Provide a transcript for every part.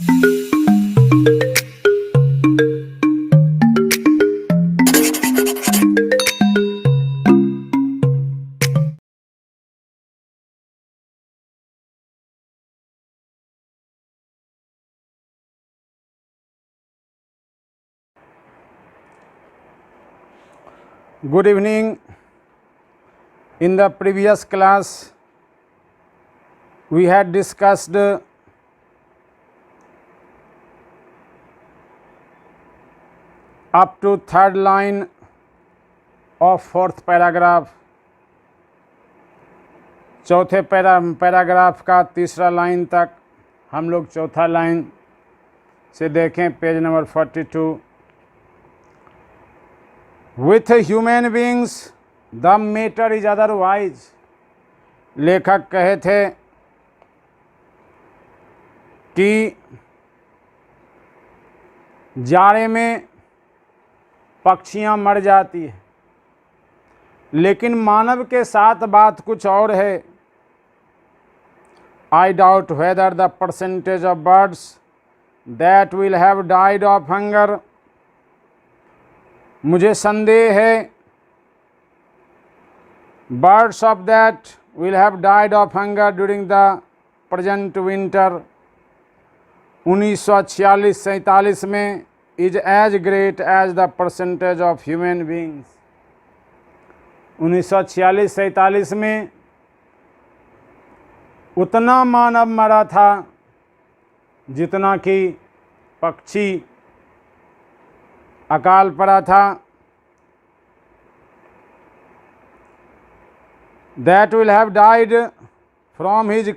Good evening. In the previous class, we had discussed up to third line of fourth paragraph. चौथे paragraph का तीसरा line तक हम लोग चौथा लाइन से देखें page number 42. With human beings the matter is otherwise. लेखक कहे थे कि जाड़े में पक्षियां मर जाती है, लेकिन मानव के साथ बात कुछ और है. I doubt whether the percentage of birds that will have died of hunger. मुझे संदेह है birds of that will have died of hunger during the present winter 1946-47 में is as great as the percentage of human beings. 1946-47 में उतना मानव मरा था जितना कि पक्षी अकाल पड़ा था. That will have died from his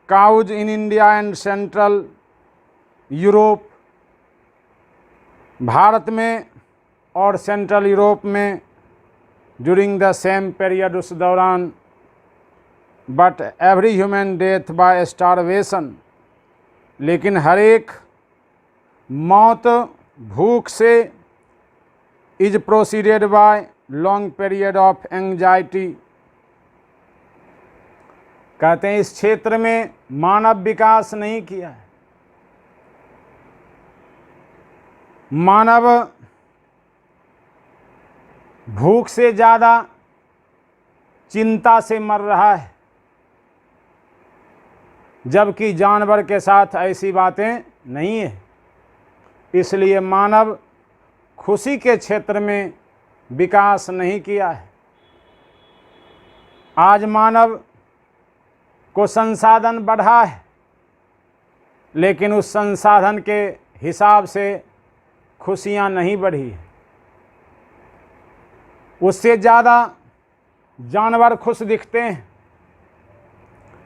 couch in India and Central Europe. Bharat में और सेंट्रल यूरोप में ड्यूरिंग द सेम पीरियड उस दौरान. But every human death by starvation. लेकिन हर एक मौत भूख से is proceeded by long period of anxiety. कहते हैं इस क्षेत्र में मानव विकास नहीं किया है. मानव भूख से ज़्यादा चिंता से मर रहा है, जबकि जानवर के साथ ऐसी बातें नहीं है. इसलिए मानव खुशी के क्षेत्र में विकास नहीं किया है. आज मानव को संसाधन बढ़ा है, लेकिन उस संसाधन के हिसाब से खुशियां नहीं बढ़ी है. उससे ज़्यादा जानवर खुश दिखते हैं.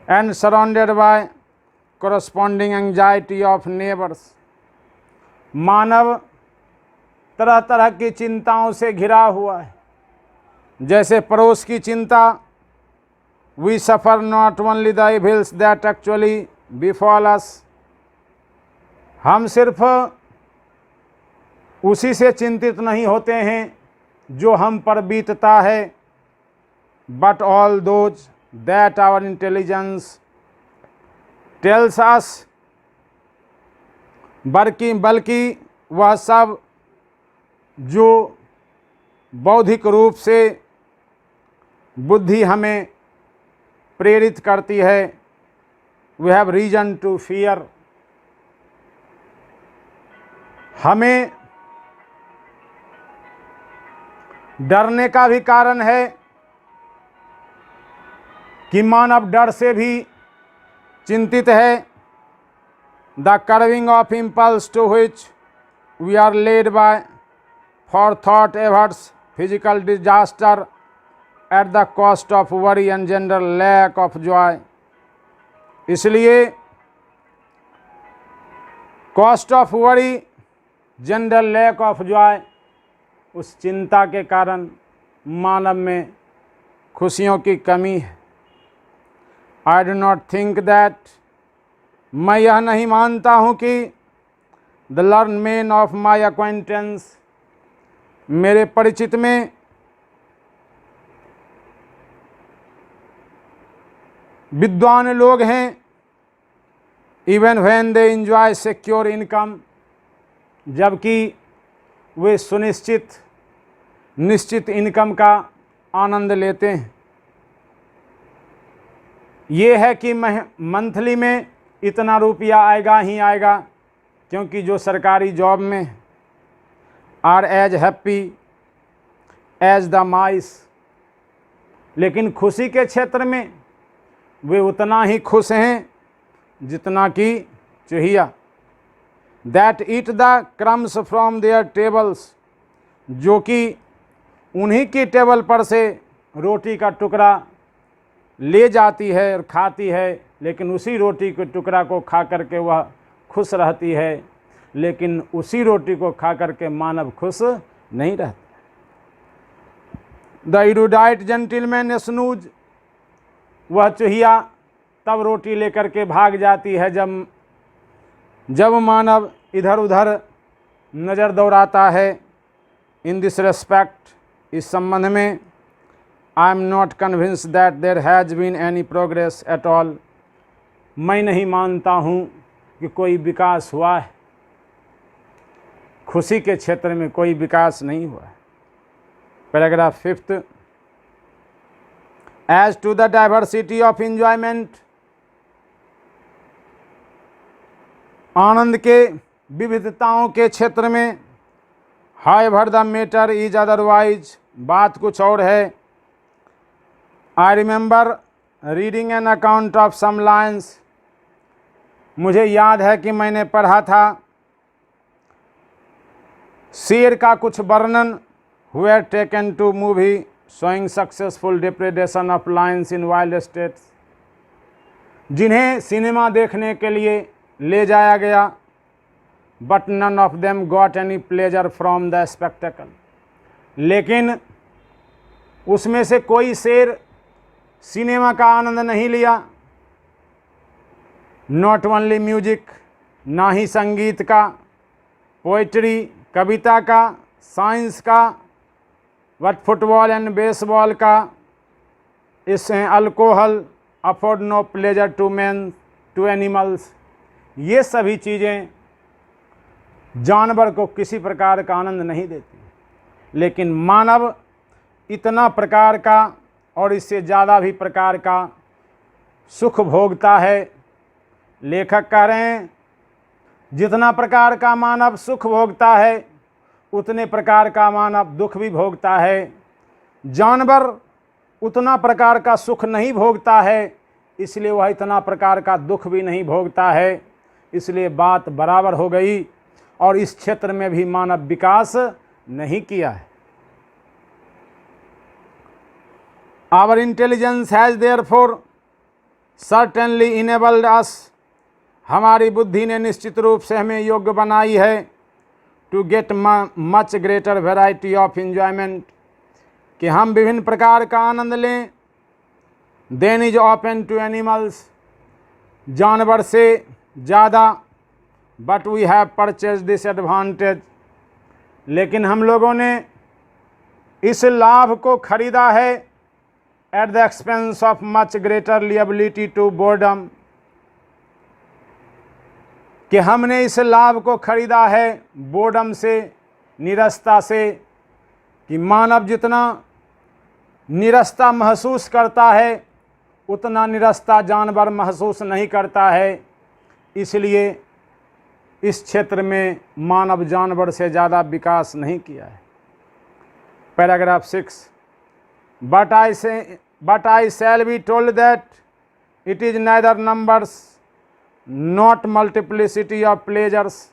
And surrounded by corresponding anxiety of neighbours. मानव तरह तरह की चिंताओं से घिरा हुआ है. जैसे पड़ोस की चिंता. We suffer not only the evils that actually befall us. हम सिर्फ उसी से चिंतित नहीं होते हैं जो हम पर बीतता है, but all those that our intelligence tells us. बल्कि वह सब जो बौद्धिक रूप से बुद्धि हमें प्रेरित करती है. We have reason to fear. हमें डरने का भी कारण है कि मानव डर से भी चिंतित है. The curbing of impulse to which we are led by forethought averts physical disaster at the cost of worry and general lack of joy. इसलिए cost of worry, general lack of joy, उस चिंता के कारण मानव में खुशियों की कमी है. I do not think that. मैं यह नहीं मानता हूँ कि the learn man of my अक्वाइंटेंस, मेरे परिचित में विद्वान लोग हैं even when they enjoy secure income, जबकि वे निश्चित इनकम का आनंद लेते हैं। ये है कि मंथली में इतना रुपया आएगा ही आएगा, क्योंकि जो सरकारी जॉब में are as happy as the mice, लेकिन खुशी के क्षेत्र में वे उतना ही खुश हैं जितना कि चूहिया। That eat the crumbs from their tables, जो कि उन्हीं की टेबल पर से रोटी का टुकड़ा ले जाती है और खाती है, लेकिन उसी रोटी के टुकड़ा को खा करके वह खुश रहती है, लेकिन उसी रोटी को खा करके मानव खुश नहीं रहता। द इरूडाइट जेंटिलमैन स्नूज, वह चूहिया तब रोटी लेकर के भाग जाती है जब मानव इधर उधर नज़र दौड़ाता है। इन दिस रेस्पेक्ट, इस संबंध में, I am not convinced that there has been any progress at all, मैं नहीं मानता हूँ कि कोई विकास हुआ है। खुशी के क्षेत्र में कोई विकास नहीं हुआ है। Paragraph 5, as to the diversity of enjoyment, आनंद के विविधताओं के क्षेत्र में, however the matter is otherwise, बात कुछ और है। I remember reading an account of some lions, मुझे याद है कि मैंने पढ़ा था शेर का कुछ वर्णन, हुए taken to movie showing successful depredation of lions in wild states, जिन्हें सिनेमा देखने के लिए ले जाया गया, but none of them got any pleasure from the spectacle, लेकिन उसमें से कोई शेर सिनेमा का आनंद नहीं लिया। नॉट ओनली म्यूजिक, ना ही संगीत का, पोइट्री कविता का, साइंस का, बट फुटबॉल एंड बेसबॉल का, इससे alcohol afford no pleasure to man to animals, ये सभी चीज़ें जानवर को किसी प्रकार का आनंद नहीं देती, लेकिन मानव इतना प्रकार का और इससे ज़्यादा भी प्रकार का सुख भोगता है। लेखक कह रहे हैं जितना प्रकार का मानव सुख भोगता है उतने प्रकार का मानव दुख भी भोगता है। जानवर उतना प्रकार का सुख नहीं भोगता है, इसलिए वह इतना प्रकार का दुख भी नहीं भोगता है, इसलिए बात बराबर हो गई। और इस क्षेत्र में भी मानव विकास नहीं किया है। Our intelligence has therefore certainly enabled us, हमारी बुद्धि ने निश्चित रूप से हमें योग्य बनाई है to get much greater variety of enjoyment, कि हम विभिन्न प्रकार का आनंद लें। Then is open to animals, जानवर से ज़्यादा, but we have purchase this advantage, लेकिन हम लोगों ने इस लाभ को खरीदा है at the expense of much greater liability to boredom, कि हमने इस लाभ को खरीदा है बोर्डम से, निरस्ता से, कि मानव जितना निरस्ता महसूस करता है उतना निरस्ता जानवर महसूस नहीं करता है, इसलिए इस क्षेत्र में मानव जानवर से ज़्यादा विकास नहीं किया है। Paragraph 6, but I shall be told that it is neither numbers not multiplicity of pleasures,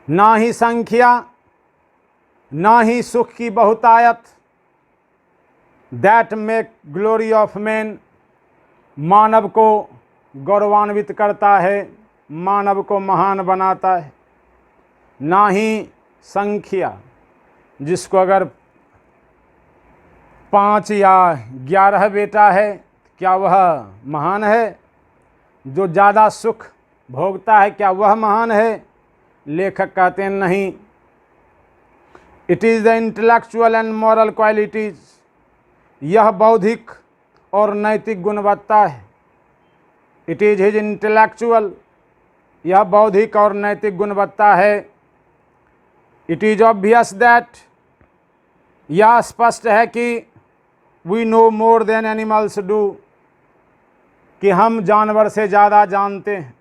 ना ही संख्या ना ही सुख की बहुतायत, that make glory of man, मानव को गौरवान्वित करता है, मानव को महान बनाता है। ना ही संख्या, जिसको अगर 5 या 11 बेटा है क्या वह महान है? जो ज़्यादा सुख भोगता है क्या वह महान है? लेखक कहते हैं नहीं। It is the intellectual and moral qualities, यह बौद्धिक और नैतिक गुणवत्ता है। इट इज हिज इंटेलेक्चुअल, यह बौद्धिक और नैतिक गुणवत्ता है। इट इज ऑब्वियस दैट, यह स्पष्ट है कि we know more than animals do, कि हम जानवर से ज़्यादा जानते हैं।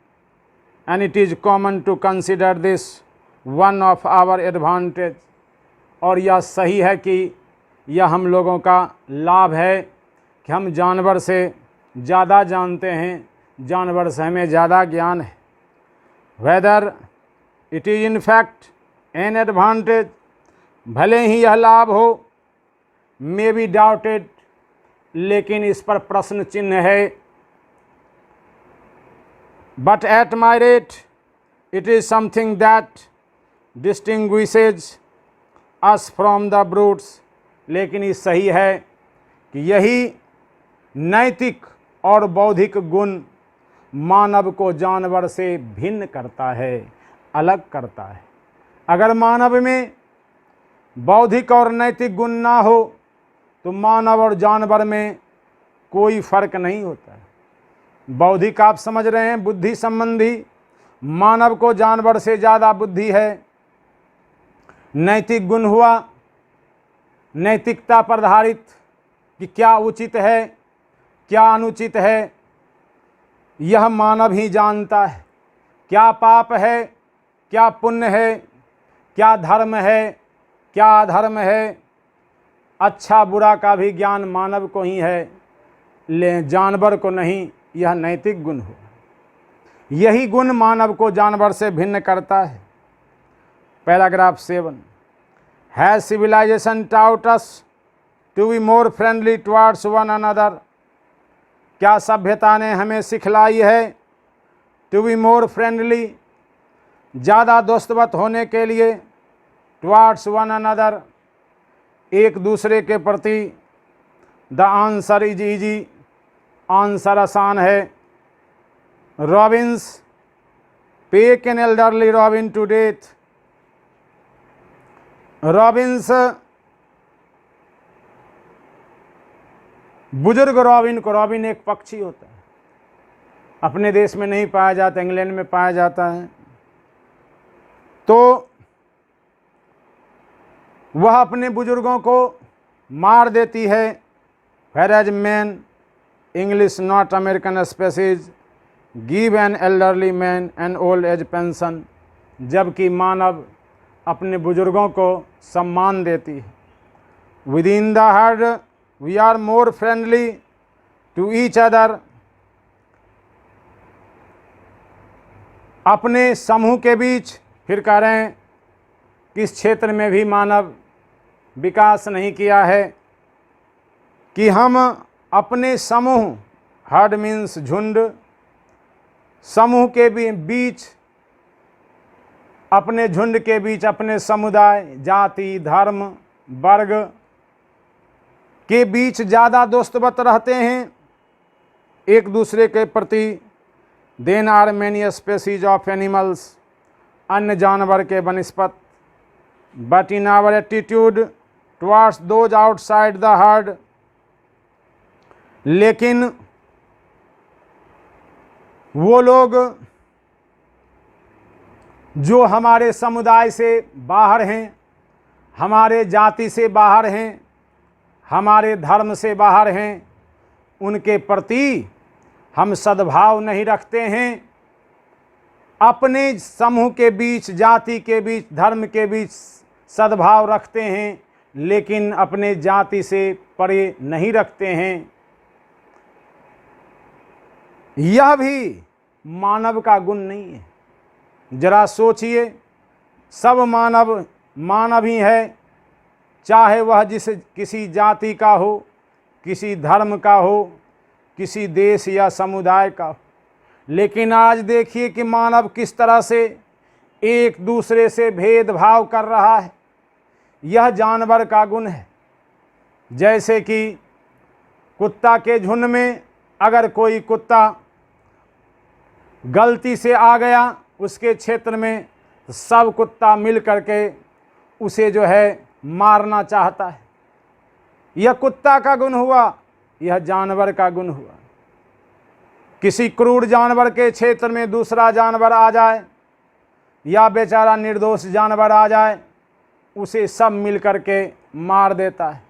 And it is common to consider this one of our advantage, और यह सही है कि यह हम लोगों का लाभ है कि हम जानवर से ज़्यादा जानते हैं, जानवर से हमें ज़्यादा ज्ञान है। Whether it is in fact an advantage, भले ही यह लाभ हो, मे बी डाउटेड, लेकिन इस पर प्रश्न चिन्ह है। But at my rate it is something that distinguishes us from the brutes, लेकिन ये सही है कि यही नैतिक और बौद्धिक गुण मानव को जानवर से भिन्न करता है, अलग करता है। अगर मानव में बौद्धिक और नैतिक गुण ना हो तो मानव और जानवर में कोई फर्क नहीं होता है। बौद्धिक आप समझ रहे हैं, बुद्धि संबंधी, मानव को जानवर से ज़्यादा बुद्धि है। नैतिक गुण हुआ नैतिकता पर आधारित कि क्या उचित है क्या अनुचित है, यह मानव ही जानता है। क्या पाप है, क्या पुण्य है, क्या धर्म है, क्या अधर्म है, अच्छा बुरा का भी ज्ञान मानव को ही है, ले जानवर को नहीं। यह नैतिक गुण हो, यही गुण मानव को जानवर से भिन्न करता है। Paragraph 7, has civilization taught us to be more friendly towards one another, क्या सभ्यता ने हमें सिखलाई है टू बी मोर फ्रेंडली, ज़्यादा दोस्तवत होने के लिए, टुवर्ड्स वन अनदर, एक दूसरे के प्रति। The answer is easy, answer आसान है। Robins peck an elderly robin to death, robins बुजुर्ग रॉबिन को, रॉबिन एक पक्षी होता है, अपने देश में नहीं पाया जाता, इंग्लैंड में पाया जाता है, तो वह अपने बुजुर्गों को मार देती है। Whereas man, English not American species, give an elderly man an old age pension, जबकि मानव अपने बुजुर्गों को सम्मान देती है। Within the herd we are more friendly to each other, अपने समूह के बीच, फिर कह रहे हैं किस क्षेत्र में भी मानव विकास नहीं किया है कि हम अपने समूह, हर्ड मीन्स झुंड, समूह के बीच, अपने झुंड के बीच, अपने समुदाय, जाति, धर्म, वर्ग के बीच ज़्यादा दोस्तवत रहते हैं एक दूसरे के प्रति। Then are many species of animals, अन्य जानवर के बनस्पत। But in our attitude towards those outside the herd, लेकिन वो लोग जो हमारे समुदाय से बाहर हैं, हमारे जाति से बाहर हैं, हमारे धर्म से बाहर हैं, उनके प्रति हम सद्भाव नहीं रखते हैं। अपने समूह के बीच, जाति के बीच, धर्म के बीच सद्भाव रखते हैं, लेकिन अपने जाति से परे नहीं रखते हैं। यह भी मानव का गुण नहीं है। जरा सोचिए, सब मानव मानव ही है, चाहे वह किसी जाति का हो, किसी धर्म का हो, किसी देश या समुदाय का हो। लेकिन आज देखिए कि मानव किस तरह से एक दूसरे से भेदभाव कर रहा है। यह जानवर का गुण है। जैसे कि कुत्ता के झुंड में अगर कोई कुत्ता गलती से आ गया उसके क्षेत्र में, तो सब कुत्ता मिल करके उसे जो है मारना चाहता है। यह कुत्ता का गुण हुआ, यह जानवर का गुण हुआ। किसी क्रूर जानवर के क्षेत्र में दूसरा जानवर आ जाए या बेचारा निर्दोष जानवर आ जाए, उसे सब मिल कर के मार देता है।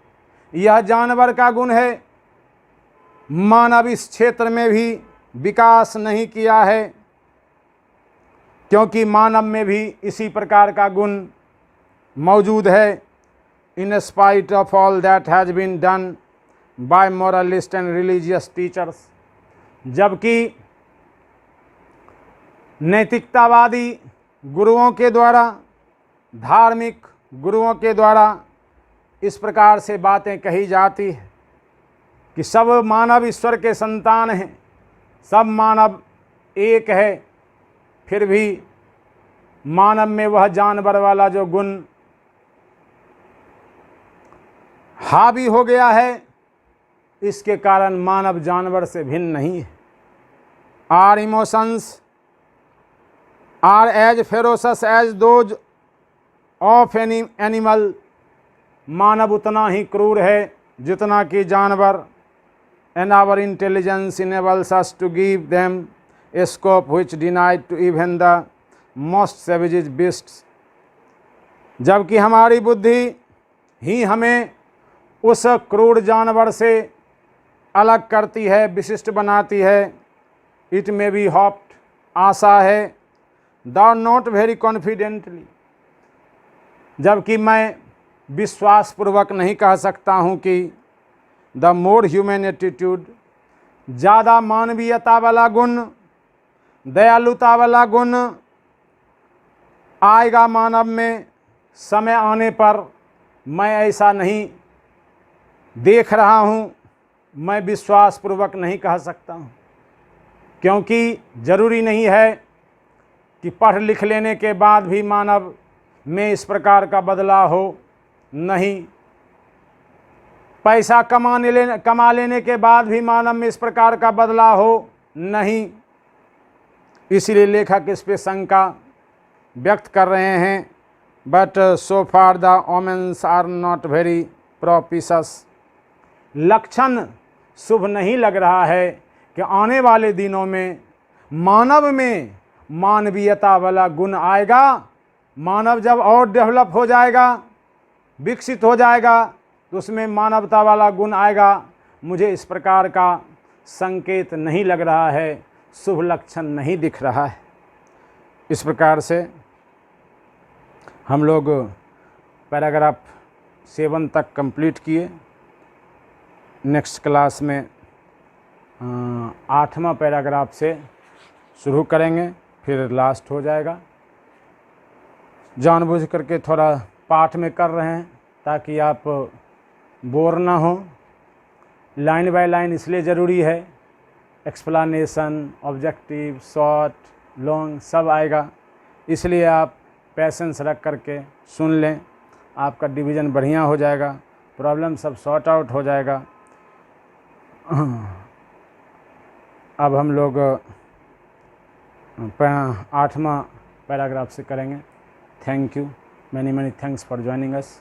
यह जानवर का गुण है। मानव इस क्षेत्र में भी विकास नहीं किया है, क्योंकि मानव में भी इसी प्रकार का गुण मौजूद है। In spite of all that has been done by moralist and religious teachers, जबकि नैतिकतावादी गुरुओं के द्वारा, धार्मिक गुरुओं के द्वारा इस प्रकार से बातें कही जाती है कि सब मानव ईश्वर के संतान हैं, सब मानव एक है, फिर भी मानव में वह जानवर वाला जो गुण हावी हो गया है, इसके कारण मानव जानवर से भिन्न नहीं है। Our emotions are as ferocious as those of any animal, मानव उतना ही क्रूर है जितना कि जानवर। And our intelligence enables us to give them a scope which denied to even the most savage beasts, जबकि हमारी बुद्धि ही हमें उस क्रूर जानवर से अलग करती है, विशिष्ट बनाती है। इट मे बी होप्ड, आशा है, द नॉट वेरी कॉन्फिडेंटली, जबकि मैं विश्वासपूर्वक नहीं कह सकता हूँ कि द मोर ह्यूमन एटीट्यूड, ज़्यादा मानवीयता वाला गुण, दयालुता वाला गुण आएगा मानव में समय आने पर। मैं ऐसा नहीं देख रहा हूँ, मैं विश्वासपूर्वक नहीं कह सकता हूँ, क्योंकि ज़रूरी नहीं है कि पढ़ लिख लेने के बाद भी मानव में इस प्रकार का बदलाव हो। नहीं, पैसा कमा लेने के बाद भी मानव में इस प्रकार का बदलाव हो। नहीं, इसलिए लेखक इस पे शंका व्यक्त कर रहे हैं। But so far the omens are not very propitious, लक्षण शुभ नहीं लग रहा है कि आने वाले दिनों में मानव में मानवीयता वाला गुण आएगा। मानव जब और डेवलप हो जाएगा, विकसित हो जाएगा, तो उसमें मानवता वाला गुण आएगा। मुझे इस प्रकार का संकेत नहीं लग रहा है, शुभ लक्षण नहीं दिख रहा है। इस प्रकार से हम लोग पैराग्राफ 7 तक कंप्लीट किए। नेक्स्ट क्लास में 8वां पैराग्राफ से शुरू करेंगे, फिर लास्ट हो जाएगा। जानबूझ करके थोड़ा पाठ में कर रहे हैं ताकि आप बोर ना हो। लाइन बाय लाइन इसलिए ज़रूरी है, एक्सप्लेनेशन, ऑब्जेक्टिव, शॉर्ट, लॉन्ग सब आएगा, इसलिए आप पेशेंस रख करके सुन लें, आपका डिवीज़न बढ़िया हो जाएगा, प्रॉब्लम सब सॉर्ट आउट हो जाएगा। अब हम लोग 8वां पैराग्राफ से करेंगे। Thank you, many thanks for joining us.